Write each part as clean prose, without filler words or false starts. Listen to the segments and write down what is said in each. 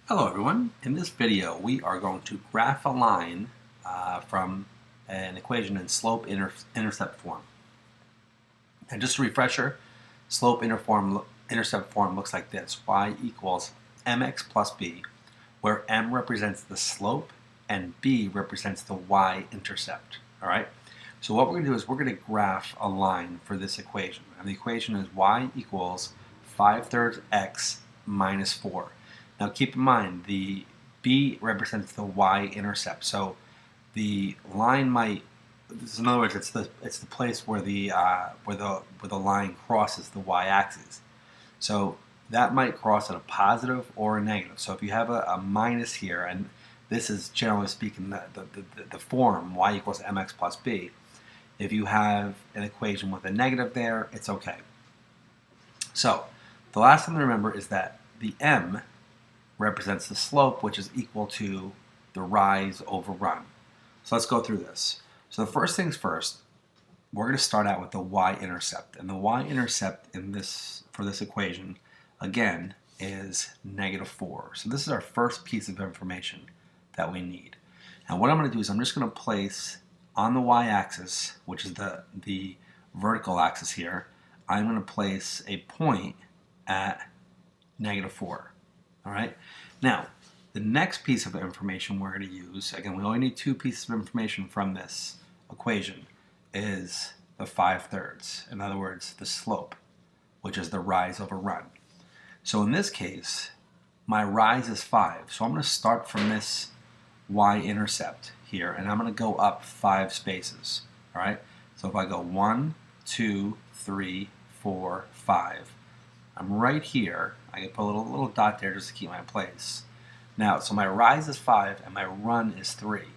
Hello everyone. In this video we are going to graph a line from an equation in slope-intercept form. And just a refresher, slope-intercept form looks like this. Y equals mx plus b, where m represents the slope and b represents the y-intercept. Alright? So what we're going to do is we're going to graph a line for this equation. And the equation is y equals 5/3 x minus 4. Now keep in mind the b represents the y-intercept, so the line might. In other words, it's the place where the line crosses the y-axis. So that might cross at a positive or a negative. So if you have a minus here, and this is generally speaking the form y equals mx plus b. If you have an equation with a negative there, it's okay. So the last thing to remember is that the m represents the slope, which is equal to the rise over run. So let's go through this. So the first things first, we're going to start out with the y-intercept. And the y-intercept for this equation, again, is -4. So this is our first piece of information that we need. And what I'm going to do is I'm just going to place on the y-axis, which is the vertical axis here, I'm going to place a point at -4. All right. Now, the next piece of information we're going to use, again, we only need two pieces of information from this equation, is the 5/3. In other words, the slope, which is the rise over run. So in this case, my rise is 5. So I'm going to start from this y-intercept here, and I'm going to go up 5 spaces. All right. So if I go 1, 2, 3, 4, 5. I'm right here. I can put a little dot there just to keep my place. Now, so my rise is 5 and my run is 3.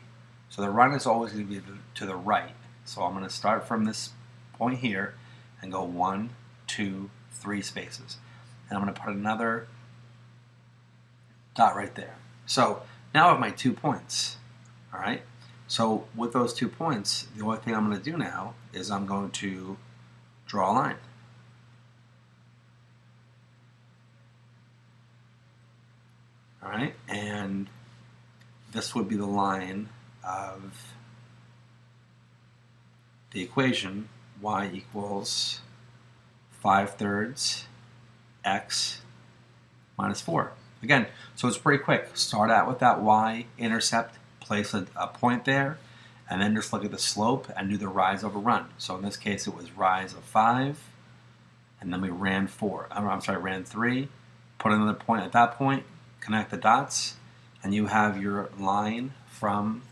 So the run is always going to be to the right. So I'm going to start from this point here and go 1, 2, 3 spaces. And I'm going to put another dot right there. So now I have my 2 points. All right. So with those 2 points, the only thing I'm going to do now is I'm going to draw a line. All right, and this would be the line of the equation y equals 5/3 x minus 4. Again, so it's pretty quick. Start out with that y-intercept, place a point there, and then just look at the slope and do the rise over run. So in this case, it was rise of 5, and then we ran 3, put another point at that point, connect the dots, and you have your line from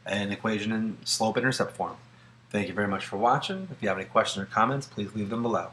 an equation in slope-intercept form. Thank you very much for watching. If you have any questions or comments, please leave them below.